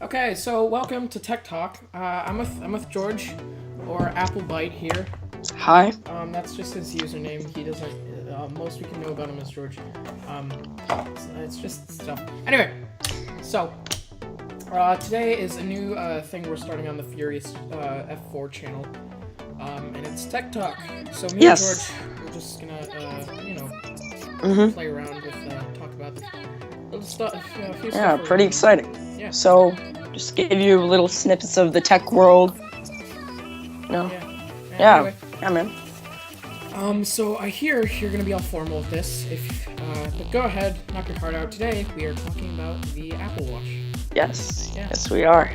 Okay, so welcome to Tech Talk. I'm with George, or Applebite here. Hi. That's just his username. He doesn't. Most we can know about him is George. Um, it's just stuff. Anyway, so today is a new thing we're starting on the Furious F4 channel, and it's Tech Talk. So me and Yes. George, we're just gonna Mm-hmm. play around with talk about the little stuff, a few Yeah, stuff. pretty exciting. Yeah. So, just give you little snippets of the tech world. No. Yeah. Yeah. Anyway. Yeah, man. So I hear you're gonna be all formal with this. But go ahead, knock your heart out. Today we are talking about the Apple Watch. Yes. Yeah. Yes, we are.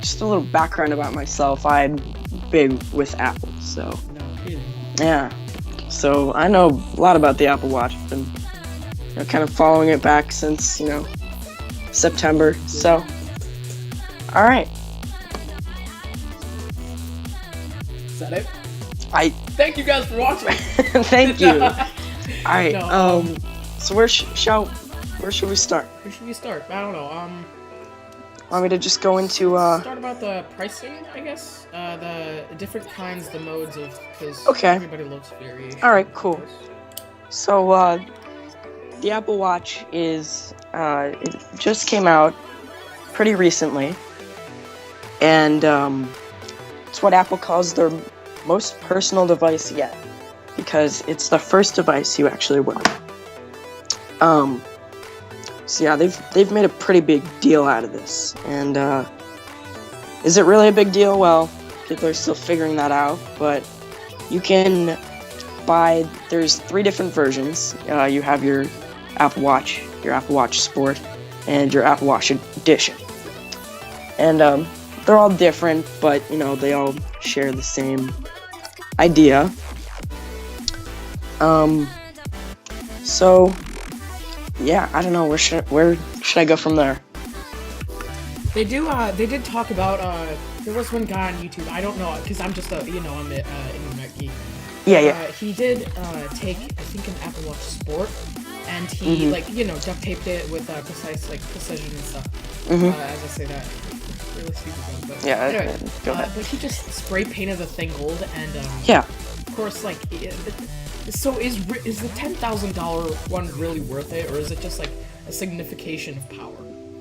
Just a little background about myself. I'm big with Apple, so No kidding. yeah. So I know a lot about the Apple Watch. I've been kind of following it back since September. So, all right. Is that it? Thank you guys for watching. Thank you. All right. No, So where should we start? Where should we start? I don't know. Want me to just go into Start about the pricing, I guess. The different kinds, the modes of, because Okay. everybody loves variation. All right, cool. So the Apple Watch is it just came out pretty recently, and it's what Apple calls their most personal device yet, because it's the first device you actually wear. So yeah, they've made a pretty big deal out of this, and is it really a big deal? Well, people are still figuring that out, but you can buy. There's 3 different versions. You have your Apple Watch Sport, and your Apple Watch Edition, and they're all different, but they all share the same idea. So yeah, I don't know, where should I go from there? They did talk about, there was one guy on YouTube, I don't know, because I'm just I'm an internet geek. Yeah. He did take, I think, an Apple Watch Sport, and he, duct taped it with precise, precision and stuff. As I say that, it's really stupid, but Yeah, anyway, go ahead. but he just spray painted the thing gold, and Yeah. of course, so is the $10,000 one really worth it, or is it just like a signification of power?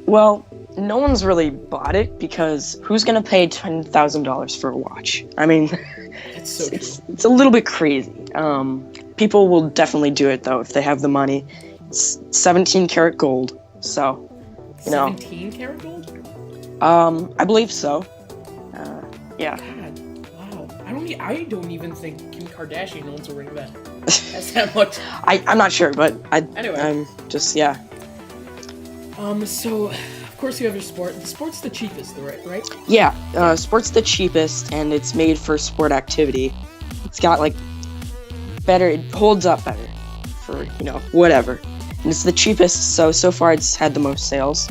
Well, no one's really bought it, because who's gonna pay $10,000 for a watch? I mean, It's so true. it's a little bit crazy. People will definitely do it though if they have the money. It's 17 karat gold, so 17 karat gold? I believe so. Yeah. God, wow. I don't even think Kim Kardashian owns a ring that has that much. I'm not sure, but Anyway. I'm just yeah. So of course you have your sport. The sport's the cheapest, right? Yeah, sport's the cheapest, and it's made for sport activity. It's got better. It holds up better for whatever, and it's the cheapest. So far, it's had the most sales.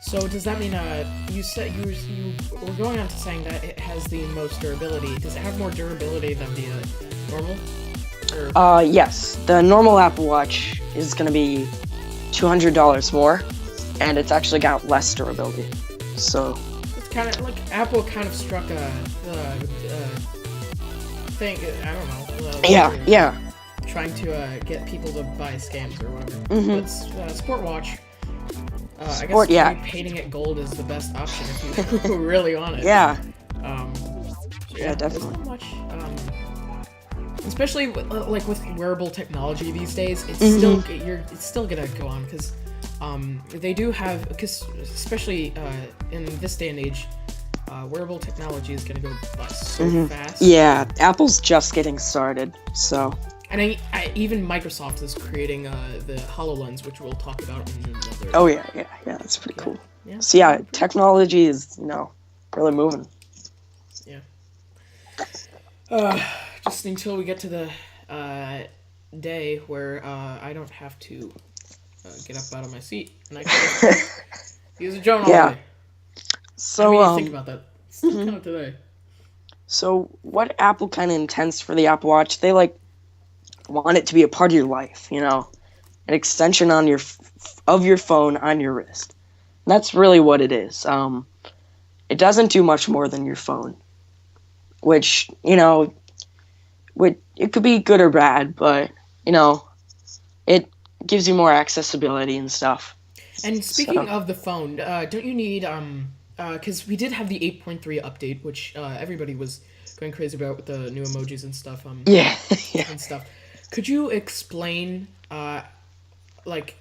So does that mean you said you were going on to saying that it has the most durability? Does it have more durability than the normal? Or... Yes, the normal Apple Watch is gonna be $200 more, and it's actually got less durability. So It's kind of like Apple kind of struck a thing. I don't know. yeah. Trying to get people to buy scams or whatever. Mhm. But Sport Watch. I Sport, guess yeah. painting it gold is the best option if you really want it. Yeah, Yeah, definitely. There's not much. Especially with wearable technology these days, it's still gonna go on because they do have, because especially in this day and age, wearable technology is gonna go bust so fast. Yeah, Apple's just getting started, so And even Microsoft is creating the HoloLens, which we'll talk about in another. oh yeah, that's pretty cool. Yeah. So yeah, technology is really moving. Yeah. Just until we get to the day where I don't have to get up out of my seat and I can just use a drone all Yeah. day. So You think about that. It's kind of today. So what Apple kind of intends for the Apple Watch, they want it to be a part of your life, an extension on of your phone on your wrist. That's really what it is. It doesn't do much more than your phone, which, it could be good or bad, but, it gives you more accessibility and stuff. And speaking So, of the phone, don't you need because we did have the 8.3 update, which everybody was going crazy about with the new emojis and stuff. yeah, yeah. And stuff. Could you explain, like,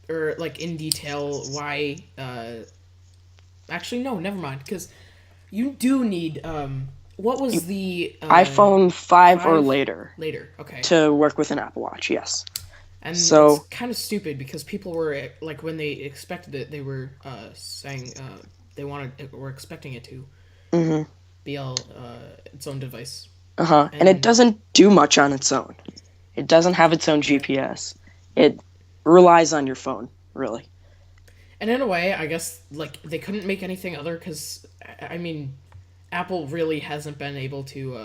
or like in detail why? Actually, no, never mind, because you do need. What was the iPhone 5 or 5? later Later? Okay. to work with an Apple Watch, yes. And So, it's kind of stupid because people were like, when they expected it, they were saying were expecting it to hmm be its own device. and it doesn't do much on its own. It doesn't have its own GPS. It relies on your phone, really. And in a way, I guess like they couldn't make anything other because I mean, Apple really hasn't been able to,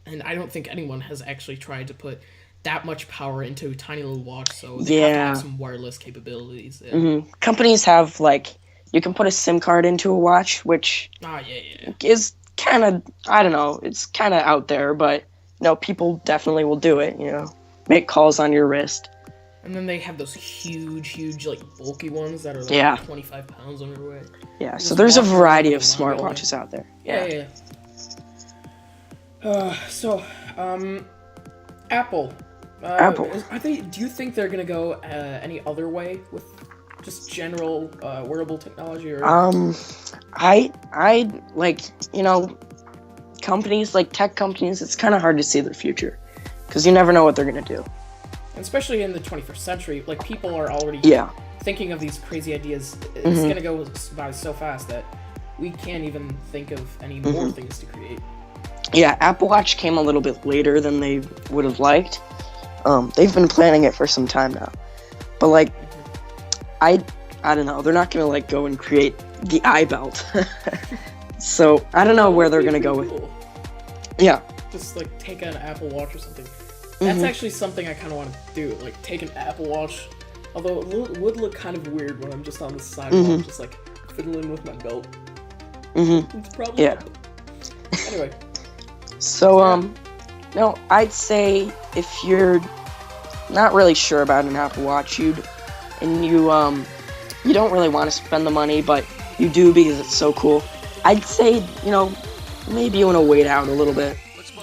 and I don't think anyone has actually tried to put that much power into a tiny little watch. So they have to have some wireless capabilities. Yeah. Companies have, you can put a SIM card into a watch, which Ah, yeah. is kind of, I don't know, it's kind of out there, but, people definitely will do it, make calls on your wrist. And then they have those huge, like bulky ones that are like Yeah. 25 pounds on your way. Yeah, so Just there's a walk variety around of with a long smartwatches out there. Yeah. Apple. Apple. Do you think they're gonna go any other way with just general wearable technology? Or I companies like tech companies, it's kind of hard to see their future because you never know what they're gonna do. and especially in the 21st century, like people are already thinking of these crazy ideas. It's gonna go by so fast that we can't even think of any more things to create. Yeah, Apple Watch came a little bit later than they would have liked. They've been planning it for some time now, but I don't know. They're not gonna go and create the iBelt. So I don't know where they're gonna go with. Cool. Yeah. Just take an Apple Watch or something. That's actually something I kind of want to do. Take an Apple Watch, although it would look kind of weird when I'm just on the sidewalk, just fiddling with my belt. It's probably Anyway. So no, I'd say if you're not really sure about an Apple Watch, you don't really want to spend the money, but you do because it's so cool. I'd say, maybe you want to wait out a little bit.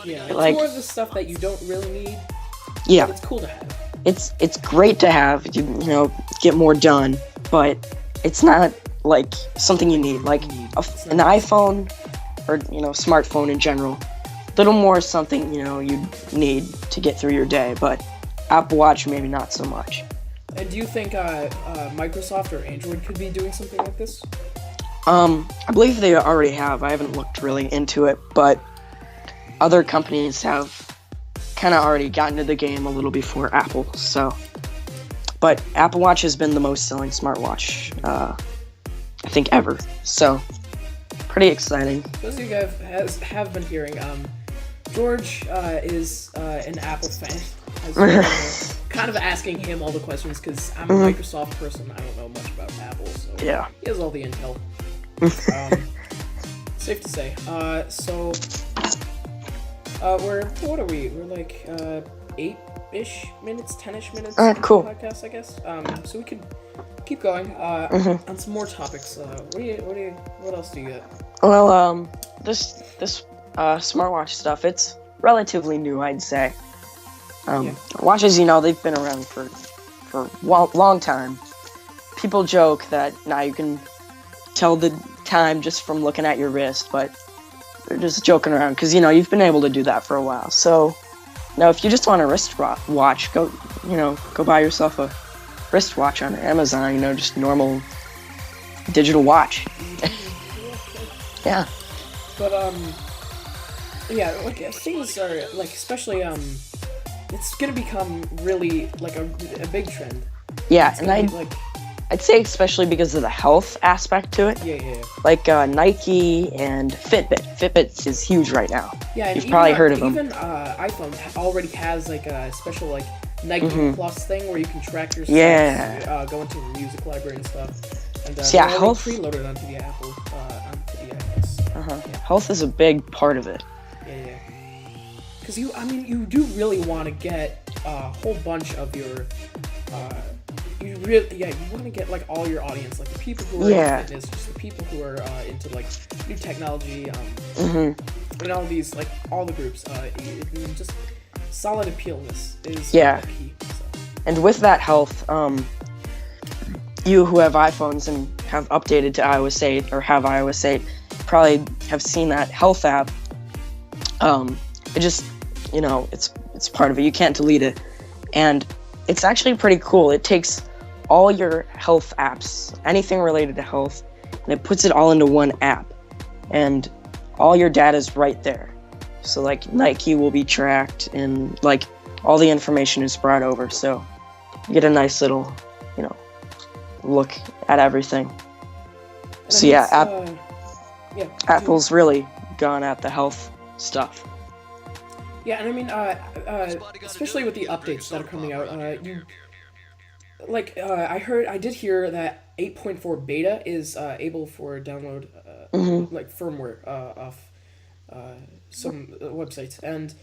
Yeah, it's more of the stuff that you don't really need. Yeah. It's cool to have. It's great to have, get more done, but it's not something you need. An iPhone or, smartphone in general, little more something, you need to get through your day, but Apple Watch maybe not so much. And do you think Microsoft or Android could be doing something like this? I believe they already have. I haven't looked really into it, but other companies have kind of already gotten into the game a little before Apple, so. But Apple Watch has been the most selling smartwatch, I think, ever, so pretty exciting. Those of you guys have been hearing, George is an Apple fan. Kind of asking him all the questions because I'm a Microsoft person. I don't know much about Apple, so yeah, he has all the intel. Safe to say. What are we? We're 8-ish minutes, 10-ish minutes. Cool. Podcast, I guess. So we could keep going on some more topics. What else do you got? Well, this smartwatch stuff, it's relatively new, I'd say. Watches, they've been around for a long time. People joke that now you can tell the time just from looking at your wrist, but they're just joking around because, you've been able to do that for a while. So, now if you just want a wristwatch, go buy yourself a wristwatch on Amazon, just normal digital watch. Yeah. But, things are, especially, it's gonna become really, a big trend. Yeah, it's and I'd say especially because of the health aspect to it. Yeah. Nike and Fitbit. Fitbit is huge right now. Yeah, and you've probably heard of them. Even iPhone already has a special Nike Plus thing where you can track your steps, go into the music library and stuff. And So they're yeah, already health. preloaded onto the onto the iOS. Health is a big part of it. Yeah. Because you do really want to get a whole bunch of your, you want to get like all your audience, like the people who are into fitness, just the people who are into like new technology, and all these like all the groups. Just solid appealness is key. So. And with that health, you who have iPhones and have updated to iOS 8 or have iOS 8 probably have seen that health app. It just, it's part of it. You can't delete it. And it's actually pretty cool. It takes all your health apps, anything related to health, and it puts it all into one app. And all your data is right there. So like Nike will be tracked and like all the information is brought over. So you get a nice little, look at everything. So Apple's really gone at the health stuff. Yeah, and I mean, especially with the updates that are coming out, I did hear that 8.4 beta is able for download, like firmware off some websites, and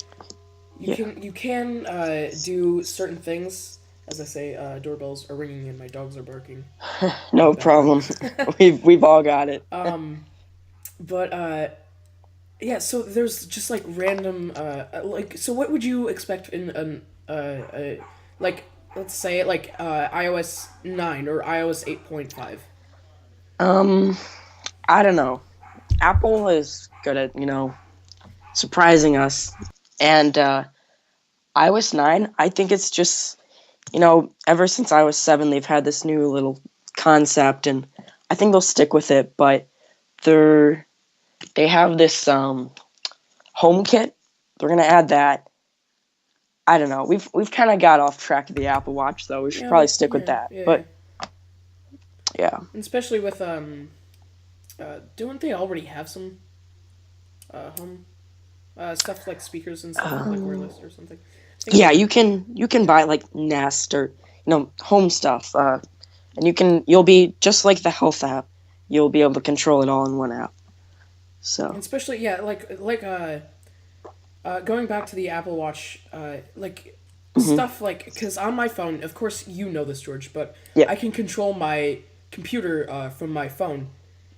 you can do certain things. As I say, doorbells are ringing and my dogs are barking. No problem. we've all got it. Yeah, so there's just like random so what would you expect in like let's say like iOS 9 or iOS 8.5? I don't know. Apple is good at, surprising us. And iOS 9, I think it's just, ever since iOS 7 they've had this new little concept and I think they'll stick with it, but they have this home kit. They're gonna add that. I don't know. We've kind of got off track of the Apple Watch, though. We should probably stick with that. But yeah, and especially with don't they already have some home stuff like speakers and stuff like wireless or something? Yeah, you can buy like Nest or home stuff, and you'll be just like the health app. You'll be able to control it all in one app. So and especially going back to the Apple Watch, stuff like because on my phone, of course you know this, George, but I can control my computer from my phone.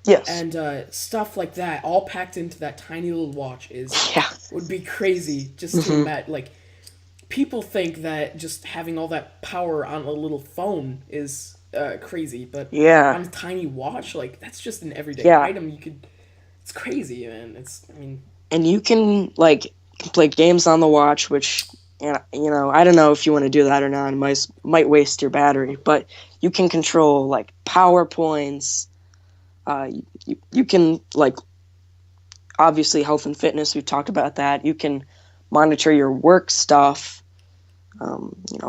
Yes. And stuff like that, all packed into that tiny little watch, would be crazy. Just to imagine, like, people think that just having all that power on a little phone is crazy, but on a tiny watch, like that's just an everyday item. It's crazy, man. And you can play games on the watch, which I don't know if you want to do that or not. It might waste your battery, but you can control like PowerPoints. You can obviously health and fitness. We've talked about that. You can monitor your work stuff.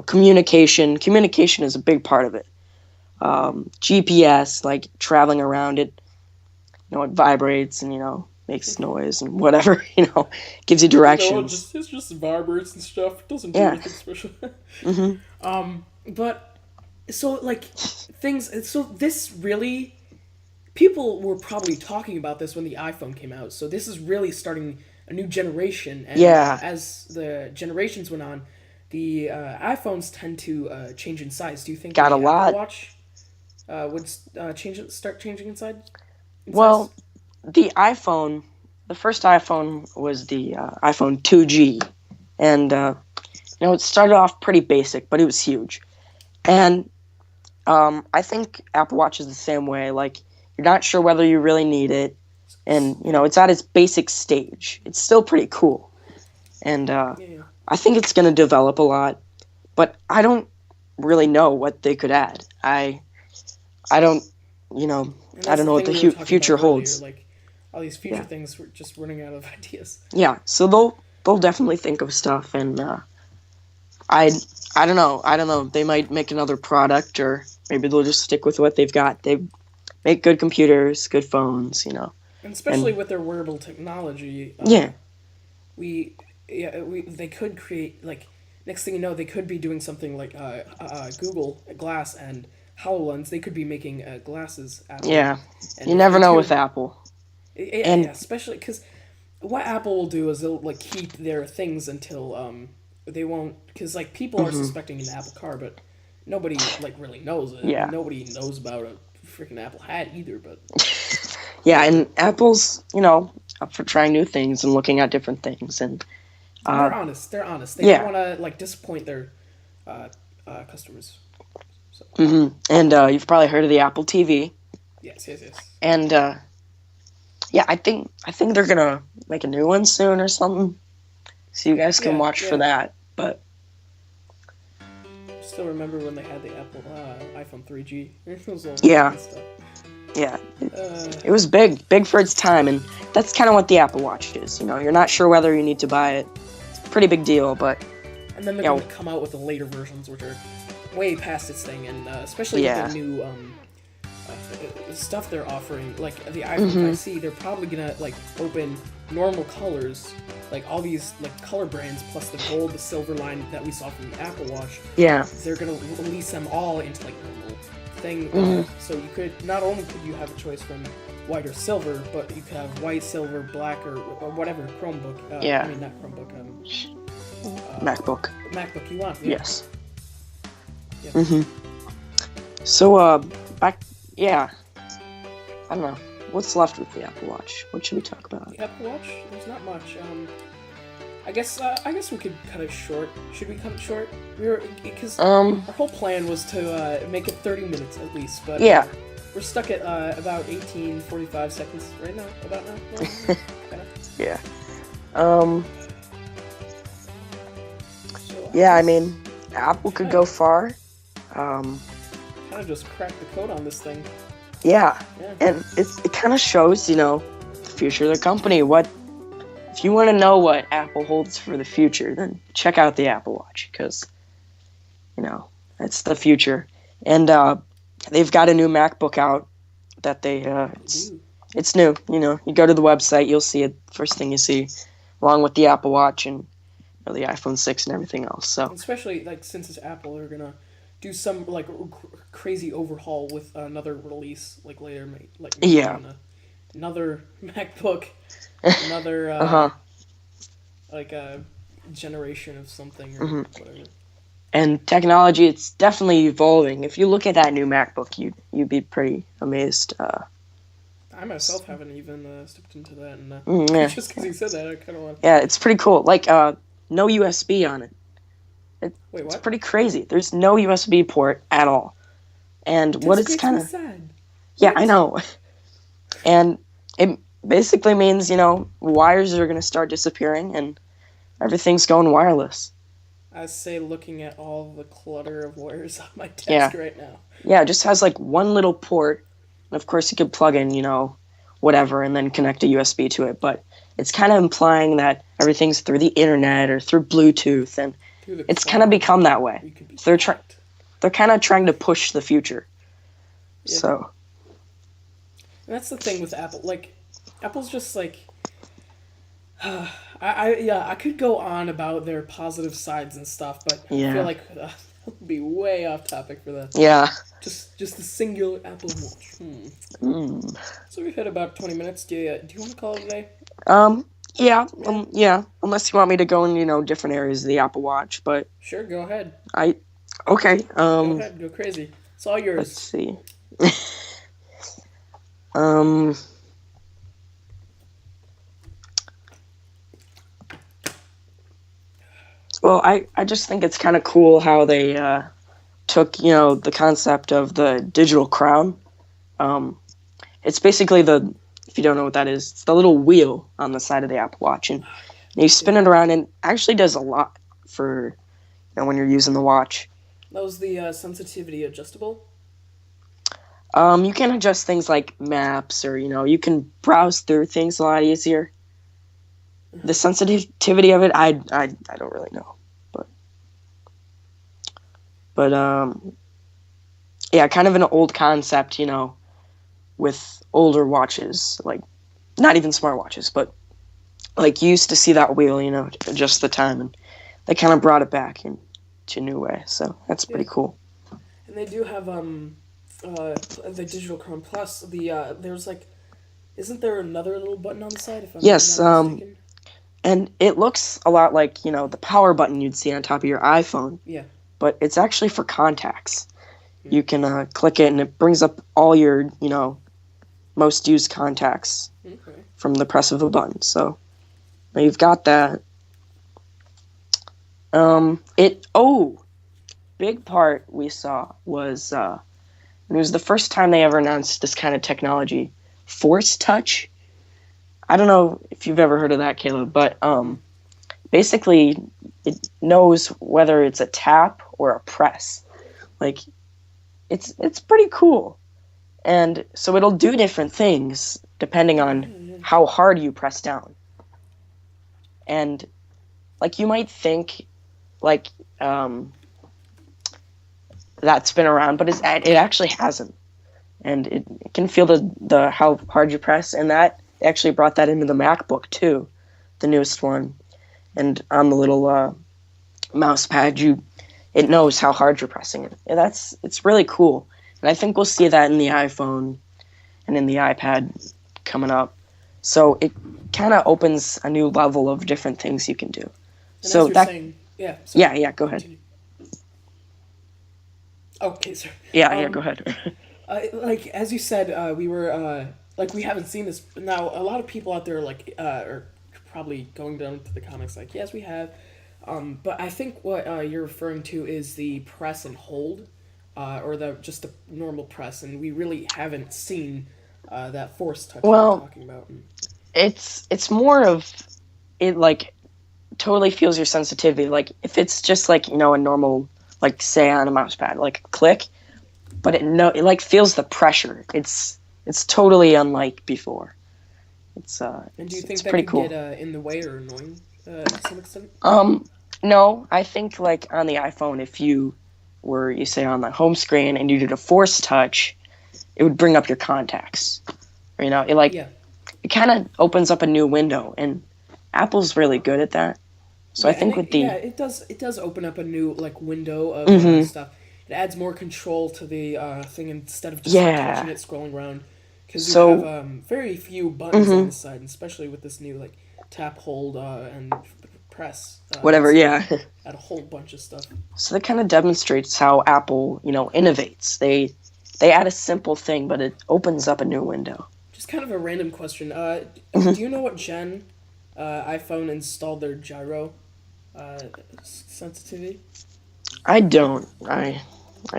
Communication. Communication is a big part of it. GPS, like traveling around it. It vibrates and makes noise and whatever. Gives you directions. It just vibrates and stuff. It doesn't do anything special. But so things. So this really. People were probably talking about this when the iPhone came out, so this is really starting a new generation. And as the generations went on, the iPhones tend to change in size. Do you think the Apple Watch would start changing in size? Well, the first iPhone was the iPhone 2G, and it started off pretty basic, but it was huge. And I think Apple Watch is the same way. You're not sure whether you really need it, and it's at its basic stage. It's still pretty cool, and I think it's going to develop a lot, but I don't really know what they could add. I don't know what the future holds. Earlier, all these future things, we're just running out of ideas. Yeah, so they'll definitely think of stuff, and I don't know. They might make another product, or maybe they'll just stick with what they've got. They make good computers, good phones, And especially with their wearable technology. They could create next thing you know, they could be doing something like Google Glass and HoloLens, they could be making glasses. Apple. Yeah, And you if never they know do, with Apple. yeah, And especially because what Apple will do is they'll like keep their things until they won't, because like people are hmm suspecting an Apple car, but nobody like really knows it. yeah, Nobody knows about a freaking Apple hat either. But yeah, whatever. and Apple's up for trying new things and looking at different things, and And uh, they're honest. They're honest. They don't yeah, want to like disappoint their customers. So and you've probably heard of the Apple TV, yes, yes, yes. and yeah, I think they're gonna make a new one soon or something, so you guys can Yeah, watch for yeah. that. But Still remember when they had the Apple iPhone 3G? It was all yeah, fun stuff. yeah, Uh, it was big for its time, and that's kind of what the Apple Watch is. You're not sure whether you need to buy it. It's a pretty big deal, but and then they're yeah, going to come out with the later versions, which are way past its thing, and especially yeah, with the new stuff they're offering, like the iPhone 5C, they're probably gonna like open normal colors, like all these like color brands, plus the gold, the silver line that we saw from the Apple Watch. yeah, They're gonna release them all into like normal thing. So you could not only could you have a choice from white or silver, but you could have white, silver, black, or whatever Chromebook. Yeah. I mean not Chromebook. MacBook. MacBook you want. Yeah. Yes. Yeah. So back, yeah, I don't know what's left with the Apple Watch. What should we talk about? The Apple Watch. There's not much. I guess we could cut it short. Should we cut it short? Because our whole plan was to make it 30 minutes at least, but Yeah. we're stuck at about 18:45 seconds right now. About now. Yeah. Kinda. Yeah. So, Yeah, I mean, Apple could go far. kind of just cracked the code on this thing. Yeah, Yeah. and it kind of shows, the future of the company. If you want to know what Apple holds for the future, then check out the Apple Watch, because, it's the future. And they've got a new MacBook out that it's new. You go to the website, you'll see it first thing you see, along with the Apple Watch and the iPhone 6 and everything else. So Especially like since it's Apple, they're gonna do some like crazy overhaul with another release like later, like maybe Yeah. on another MacBook, another like a generation of something or whatever. And technology, it's definitely evolving. If you look at that new MacBook, you'd be pretty amazed. I myself haven't even stepped into that, and Yeah. just because you said that, I kind of want. Yeah, it's pretty cool. Like no USB on it. Wait, It's what? pretty crazy. There's no USB port at all. And what it's kind of sad. yeah, I know. And it basically means wires are gonna start disappearing and everything's going wireless. I say, looking at all the clutter of wires on my desk right now. Yeah, it just has like one little port. And of course, you could plug in, whatever, and then connect a USB to it. But it's kind of implying that everything's through the internet or through Bluetooth, and Through the it's kind of cloud, become that way. we could be They're hacked. they're kind of trying to push the future. Yeah. So And that's the thing with Apple. Like, Apple's just like, I could go on about their positive sides and stuff, but I Yeah. feel like that would be way off topic for that. yeah, Just the singular Apple Watch. So we've hit about 20 minutes. Do you want to call it a day? yeah. Unless you want me to go in different areas of the Apple Watch, but Sure, go ahead. okay. Go ahead, go crazy. It's all Let's yours. see. Well, I just think it's kind of cool how they took, the concept of the digital crown. It's basically if you don't know what that is, it's the little wheel on the side of the Apple Watch, and you spin it around, and it actually does a lot for, when you're using the watch. That was the sensitivity adjustable. You can adjust things like maps, or you can browse through things a lot easier. The sensitivity of it, I don't really know, but yeah, kind of an old concept, with older watches, like not even smartwatches, but like you used to see that wheel, adjust the time, and they kind of brought it back into a new way. So that's pretty cool. And they do have the digital Chrome Plus, there's like, isn't there another little button on the side? If I'm Yes, not mistaken. and it looks a lot like, the power button you'd see on top of your iPhone, Yeah. but it's actually for contacts. You can click it and it brings up all your, most used contacts Okay. from the press of a button. So now you've got that. Big part we saw was it was the first time they ever announced this kind of technology, Force Touch. I don't know if you've ever heard of that, Caleb, but basically it knows whether it's a tap or a press. Like it's pretty cool. And so it'll do different things depending on how hard you press down. And like you might think like that's been around, but it actually hasn't. And it can feel the how hard you press, and that actually brought that into the MacBook too, the newest one. And on the little mouse pad, it knows how hard you're pressing it. And it's really cool. And I think we'll see that in the iPhone and in the iPad coming up. So it kind of opens a new level of different things you can do. And so as that saying, yeah, go ahead. Continue. Okay, sorry. Yeah, go ahead. Like as you said, we were we haven't seen this now. A lot of people out there are probably going down to the comments like, yes, we have. But I think what you're referring to is the press and hold, or just the normal press, and we really haven't seen that Force Touch you're talking about. It's more of it like totally feels your sensitivity. Like if it's just like a normal like say on a mouse pad like click, but it like feels the pressure. It's totally unlike before. It's and do you think it's that pretty could cool. get in the way or annoying to some extent? No, I think like on the iPhone, if you say on the home screen and you did a Force Touch, it would bring up your contacts. Or, it kind of opens up a new window, and Apple's really good at that. So I think it does open up a new window of stuff. It adds more control to the thing instead of just touching it, scrolling around. Because you have very few buttons on the side, especially with this new tap, hold, and press. Whatever, yeah. Add a whole bunch of stuff. So that kind of demonstrates how Apple, innovates. They add a simple thing, but it opens up a new window. Just kind of a random question. Do you know what gen iPhone installed their gyro sensitivity? I don't. I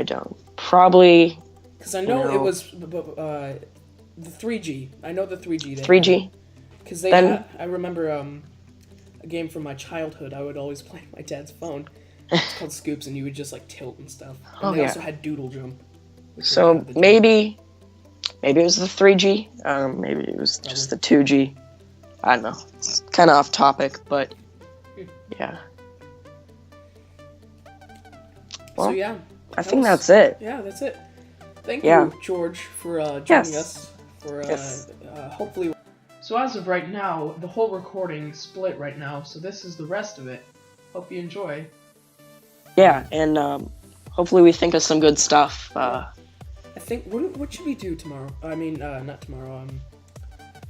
don't. Probably. Because I know it was the 3G. I know the 3G. 3G? Because I remember a game from my childhood I would always play on my dad's phone. It's called Scoops, and you would just take tilt and stuff. And they also had Doodle Jump. So maybe it was the 3G. Maybe it was just the 2G. I don't know. It's kind of off topic, but yeah. Well, so yeah. I think that's it. Yeah, that's it. Thank you, George, for joining us. For hopefully. So as of right now, the whole recording split right now. So this is the rest of it. Hope you enjoy. Yeah, and hopefully we think of some good stuff. I think what should we do tomorrow? I mean, not tomorrow.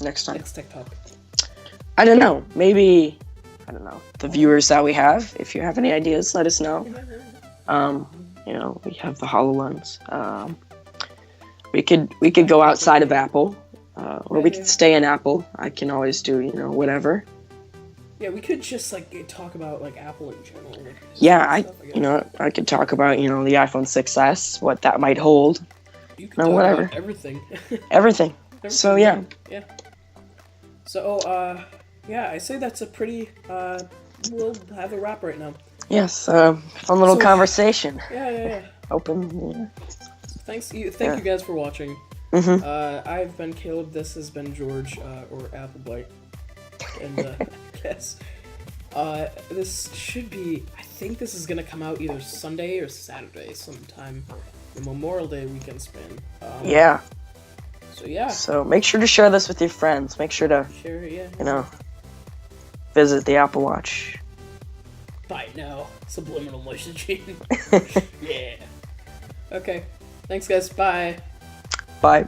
Next time. Next TechTalk. I don't know. Maybe the viewers that we have. If you have any ideas, let us know. We have the HoloLens. We could go outside of Apple, or we could stay in Apple. I can always do whatever. Yeah, we could just talk about Apple in general. I could talk about the iPhone 6s, what that might hold. You can talk whatever. About everything. Everything. So yeah. Yeah. So I say that's a pretty. We'll have a wrap right now. Yes. Fun little conversation. Yeah. Open. Yeah. Thank you guys for watching. I've been Caleb. This has been George, or Applewatch, and I guess this should be. I think this is gonna come out either Sunday or Saturday, sometime the Memorial Day weekend span. Yeah. So yeah. So make sure to share this with your friends. Make sure to share it. Yeah. Visit the Apple Watch. Bye now. Subliminal messaging. Yeah. Okay. Thanks, guys. Bye. Bye.